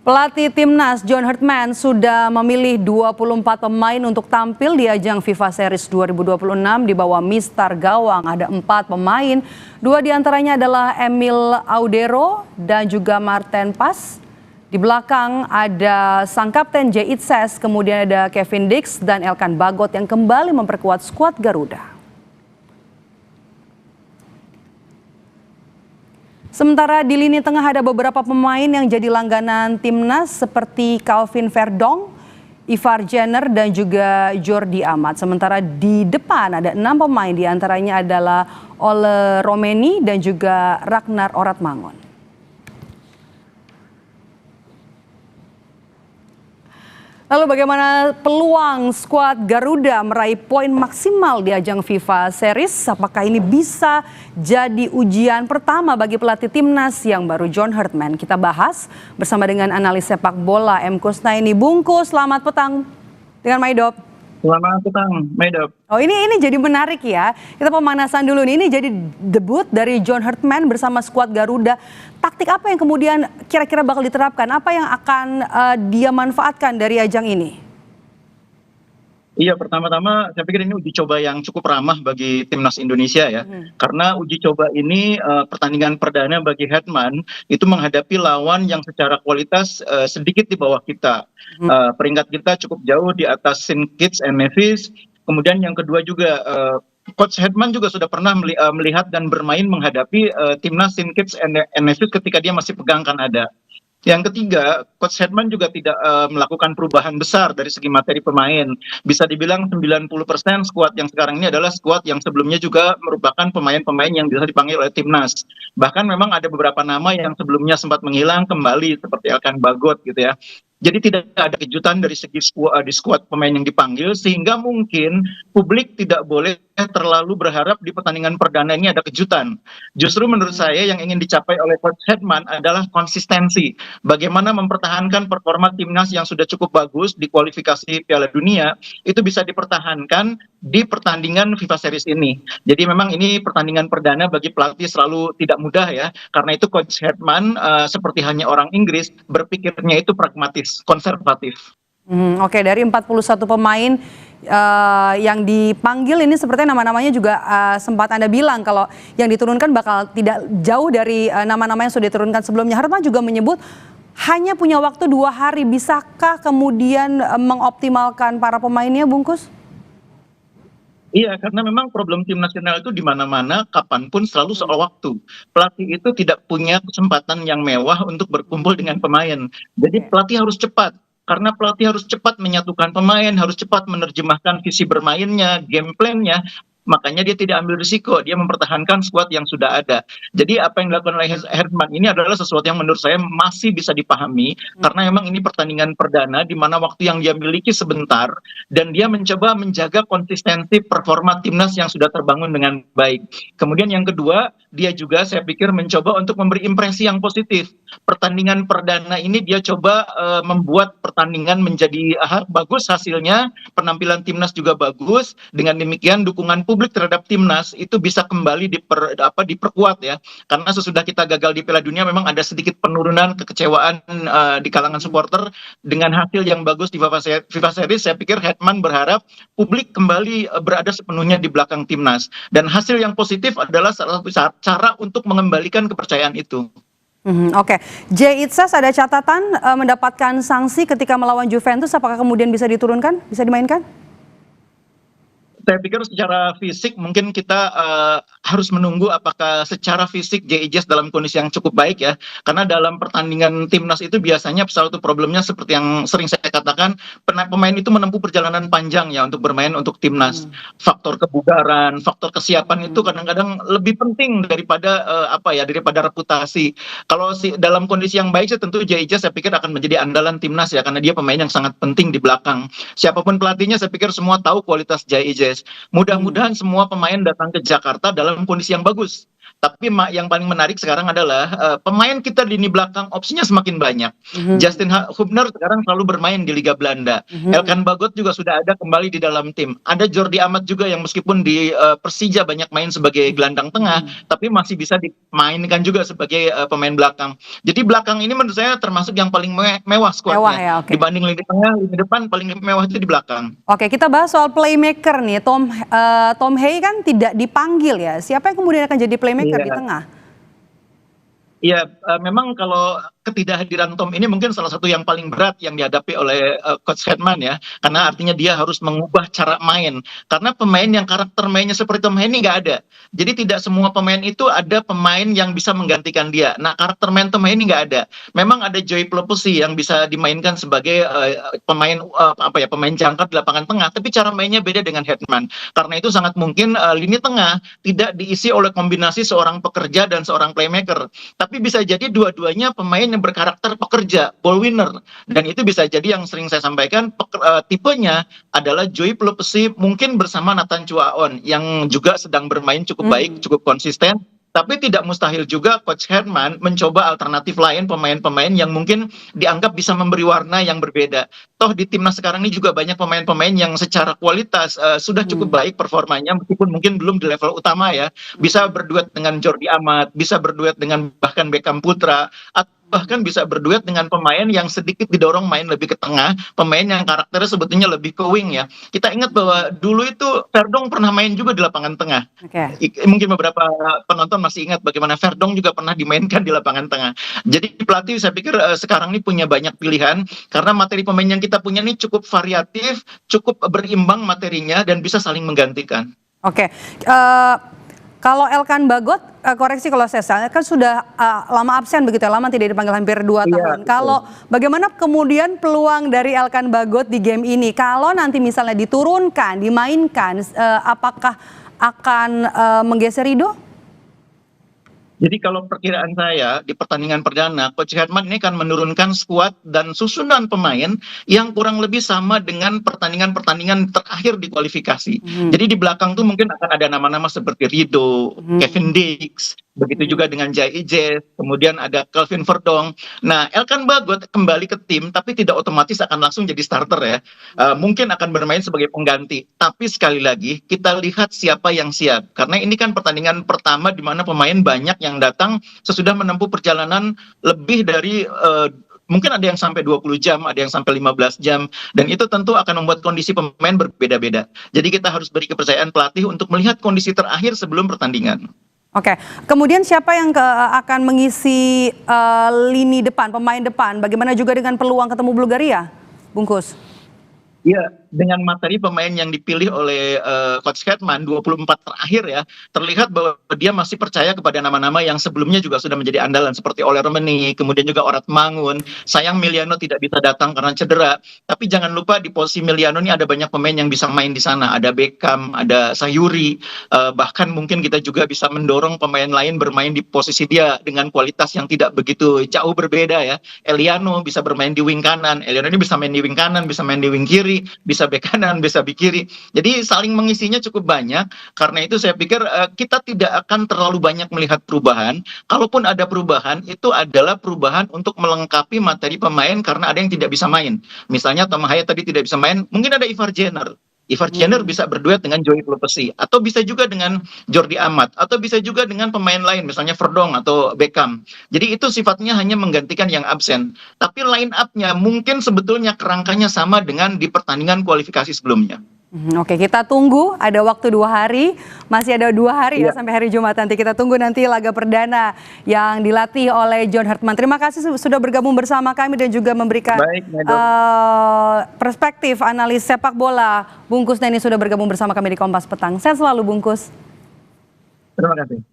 Pelatih Timnas John Hartman sudah memilih 24 pemain untuk tampil di ajang FIFA Series 2026 di bawah mister gawang. Ada 4 pemain, 2 diantaranya adalah Emil Audero dan juga Marten Pas. Di belakang ada sang kapten Jay Itzes, kemudian ada Kevin Dix dan Elkan Bagot yang kembali memperkuat skuad Garuda. Sementara di lini tengah ada beberapa pemain yang jadi langganan Timnas seperti Calvin Verdong, Ivar Jenner dan juga Jordi Amat. Sementara di depan ada 6 pemain, diantaranya adalah Ole Romeni dan juga Ragnar Oratmangun. Lalu bagaimana peluang skuad Garuda meraih poin maksimal di ajang FIFA Series? Apakah ini bisa jadi ujian pertama bagi pelatih Timnas yang baru John Hartman? Kita bahas bersama dengan analis sepak bola M. Kusnaini. Bungkus, selamat petang dengan Maidop. Selamat petang, Maidop. Oh ini jadi menarik ya. Kita pemanasan dulu nih. Ini jadi debut dari John Hartman bersama skuad Garuda. Taktik apa yang kemudian kira-kira bakal diterapkan? Apa yang akan dia manfaatkan dari ajang ini? Iya, pertama-tama saya pikir ini uji coba yang cukup ramah bagi Timnas Indonesia ya. Karena uji coba ini pertandingan perdana bagi Hartman itu menghadapi lawan yang secara kualitas sedikit di bawah kita. Peringkat kita cukup jauh di atas St. Kitts and Nevis. Kemudian yang kedua juga Coach Hartman juga sudah pernah melihat dan bermain menghadapi timnas St. Kitts and Nevis ketika dia masih pegang Kanada. Yang ketiga, Coach Hartman juga tidak melakukan perubahan besar dari segi materi pemain. Bisa dibilang 90% skuad yang sekarang ini adalah skuad yang sebelumnya juga merupakan pemain-pemain yang bisa dipanggil oleh Timnas. Bahkan memang ada beberapa nama yang sebelumnya sempat menghilang kembali seperti Elkan Bagot gitu ya. Jadi tidak ada kejutan dari segi di skuad pemain yang dipanggil, sehingga mungkin publik tidak boleh terlalu berharap di pertandingan perdana ini ada kejutan. Justru menurut saya yang ingin dicapai oleh Coach Hartman adalah konsistensi. Bagaimana mempertahankan performa Timnas yang sudah cukup bagus di kualifikasi Piala Dunia, itu bisa dipertahankan di pertandingan FIFA Series ini. Jadi memang ini pertandingan perdana bagi pelatih selalu tidak mudah ya. Karena itu Coach Hartman seperti hanya orang Inggris, berpikirnya itu pragmatis, konservatif. Oke, dari 41 pemain yang dipanggil ini sepertinya nama-namanya juga sempat Anda bilang kalau yang diturunkan bakal tidak jauh dari nama-nama yang sudah diturunkan sebelumnya. Hartman juga menyebut hanya punya waktu 2 hari. Bisakah kemudian mengoptimalkan para pemainnya, Bungkus? Iya, karena memang problem tim nasional itu di mana-mana, kapanpun selalu soal waktu. Pelatih itu tidak punya kesempatan yang mewah untuk berkumpul dengan pemain. Jadi pelatih harus cepat. Karena pelatih harus cepat menyatukan pemain, harus cepat menerjemahkan visi bermainnya, game plan-nya. Makanya dia tidak ambil risiko, dia mempertahankan skuad yang sudah ada. Jadi apa yang dilakukan oleh Hartman ini adalah sesuatu yang menurut saya masih bisa dipahami, karena memang ini pertandingan perdana di mana waktu yang dia miliki sebentar, dan dia mencoba menjaga konsistensi performa timnas yang sudah terbangun dengan baik. Kemudian yang kedua, dia juga saya pikir mencoba untuk memberi impresi yang positif. Pertandingan perdana ini dia coba membuat pertandingan menjadi bagus hasilnya, penampilan timnas juga bagus, dengan demikian dukungan publik terhadap timnas itu bisa kembali diperkuat ya, karena sesudah kita gagal di Piala Dunia memang ada sedikit penurunan kekecewaan di kalangan supporter. Dengan hasil yang bagus di FIFA Series, saya pikir Hartman berharap publik kembali berada sepenuhnya di belakang timnas, dan hasil yang positif adalah salah satu cara untuk mengembalikan kepercayaan itu. Oke, Jay Itzes ada catatan mendapatkan sanksi ketika melawan Juventus, apakah kemudian bisa diturunkan, bisa dimainkan? Saya pikir secara fisik mungkin kita harus menunggu apakah secara fisik Jay Itzes dalam kondisi yang cukup baik ya. Karena dalam pertandingan timnas itu biasanya satu problemnya seperti yang sering saya katakan, pemain itu menempuh perjalanan panjang ya untuk bermain untuk timnas. Faktor kebugaran, faktor kesiapan itu kadang-kadang lebih penting daripada daripada reputasi. Kalau dalam kondisi yang baik sih tentu Jay Itzes saya pikir akan menjadi andalan timnas ya, karena dia pemain yang sangat penting di belakang. Siapapun pelatihnya saya pikir semua tahu kualitas Jay Itzes. Mudah-mudahan semua pemain datang ke Jakarta dalam kondisi yang bagus. Tapi yang paling menarik sekarang adalah pemain kita di lini belakang opsinya semakin banyak. Justin Hubner sekarang selalu bermain di Liga Belanda. Elkan Bagot juga sudah ada kembali di dalam tim. Ada Jordi Amat juga yang meskipun di Persija banyak main sebagai gelandang tengah, tapi masih bisa dimainkan juga sebagai pemain belakang. Jadi belakang ini menurut saya termasuk yang paling mewah skuadnya. Mewah ya, oke. Dibanding lini tengah, lini depan paling mewah itu di belakang. Oke, kita bahas soal playmaker nih. Tom Hey kan tidak dipanggil ya. Siapa yang kemudian akan jadi playmaker di tengah? Iya, memang kalau ketidakhadiran Tom ini mungkin salah satu yang paling berat yang dihadapi oleh Coach Hetman ya, karena artinya dia harus mengubah cara main. Karena pemain yang karakter mainnya seperti Tom Henney nggak ada. Jadi tidak semua pemain itu ada pemain yang bisa menggantikan dia. Nah, karakter main Tom Henney nggak ada. Memang ada Joey Plopusy yang bisa dimainkan sebagai pemain pemain jangkar di lapangan tengah, tapi cara mainnya beda dengan Hetman. Karena itu sangat mungkin lini tengah tidak diisi oleh kombinasi seorang pekerja dan seorang playmaker. Tapi bisa jadi dua-duanya pemain yang berkarakter pekerja, ball winner. Dan itu bisa jadi yang sering saya sampaikan, tipenya adalah Joey Plopusy mungkin bersama Nathan Chuaon yang juga sedang bermain cukup baik, cukup konsisten. Tapi tidak mustahil juga Coach Hetman mencoba alternatif lain pemain-pemain yang mungkin dianggap bisa memberi warna yang berbeda. Toh di timnas sekarang ini juga banyak pemain-pemain yang secara kualitas sudah cukup baik performanya meskipun mungkin belum di level utama ya. Bisa berduet dengan Jordi Amat, bisa berduet dengan bahkan Beckham Putra, atau bahkan bisa berduet dengan pemain yang sedikit didorong main lebih ke tengah, pemain yang karakternya sebetulnya lebih ke wing ya. Kita ingat bahwa dulu itu Verdong pernah main juga di lapangan tengah. Mungkin beberapa penonton masih ingat bagaimana Verdong juga pernah dimainkan di lapangan tengah. Jadi pelatih saya pikir sekarang ini punya banyak pilihan karena materi pemain yang kita punya ini cukup variatif, cukup berimbang materinya dan bisa saling menggantikan. Oke. Kalau Elkan Bagot, koreksi kalau saya salah, kan sudah lama absen begitu ya, lama tidak dipanggil hampir 2 tahun. Kalau bagaimana kemudian peluang dari Elkan Bagot di game ini? Kalau nanti misalnya diturunkan, dimainkan, apakah akan menggeser Rido? Jadi kalau perkiraan saya di pertandingan perdana, Coach Hetman ini akan menurunkan skuad dan susunan pemain yang kurang lebih sama dengan pertandingan-pertandingan terakhir di kualifikasi. Jadi di belakang tuh mungkin akan ada nama-nama seperti Rido, Kevin Dix, begitu juga dengan Jai Ijes, kemudian ada Kelvin Verdong. Nah, Elkan Bagot kembali ke tim, tapi tidak otomatis akan langsung jadi starter ya. Mungkin akan bermain sebagai pengganti. Tapi sekali lagi, kita lihat siapa yang siap. Karena ini kan pertandingan pertama di mana pemain banyak yang datang sesudah menempuh perjalanan lebih dari mungkin ada yang sampai 20 jam, ada yang sampai 15 jam, dan itu tentu akan membuat kondisi pemain berbeda-beda. Jadi kita harus beri kepercayaan pelatih untuk melihat kondisi terakhir sebelum pertandingan. Oke, kemudian siapa yang akan mengisi lini depan, pemain depan? Bagaimana juga dengan peluang ketemu Bulgaria, Bungkus? Iya, dengan materi pemain yang dipilih oleh Coach Hetman 24 terakhir ya, terlihat bahwa dia masih percaya kepada nama-nama yang sebelumnya juga sudah menjadi andalan seperti Ole Romeni, kemudian juga Orat Mangun. Sayang Miliano tidak bisa datang karena cedera, tapi jangan lupa di posisi Miliano ini ada banyak pemain yang bisa main di sana. Ada Beckham, ada Sayuri, bahkan mungkin kita juga bisa mendorong pemain lain bermain di posisi dia dengan kualitas yang tidak begitu jauh berbeda ya. Eliano bisa bermain di wing kanan, Eliano ini bisa main di wing kanan, bisa main di wing kiri, bisa bek kanan, bisa bek kiri. Jadi saling mengisinya cukup banyak. Karena itu saya pikir kita tidak akan terlalu banyak melihat perubahan. Kalaupun ada perubahan, itu adalah perubahan untuk melengkapi materi pemain karena ada yang tidak bisa main. Misalnya Tom Haya tadi tidak bisa main, mungkin ada Ivar Jenner. Ivar Jenner bisa berduet dengan Joey Plopusy, atau bisa juga dengan Jordi Amat, atau bisa juga dengan pemain lain, misalnya Verdong atau Beckham. Jadi itu sifatnya hanya menggantikan yang absen. Tapi line up-nya mungkin sebetulnya kerangkanya sama dengan di pertandingan kualifikasi sebelumnya. Oke, kita tunggu, ada waktu 2 hari, masih ada 2 hari ya sampai hari Jumat nanti. Kita tunggu nanti laga perdana yang dilatih oleh John Hartman. Terima kasih sudah bergabung bersama kami dan juga memberikan perspektif analis sepak bola. Bungkus Neni sudah bergabung bersama kami di Kompas Petang. Sehat selalu Bungkus. Terima kasih.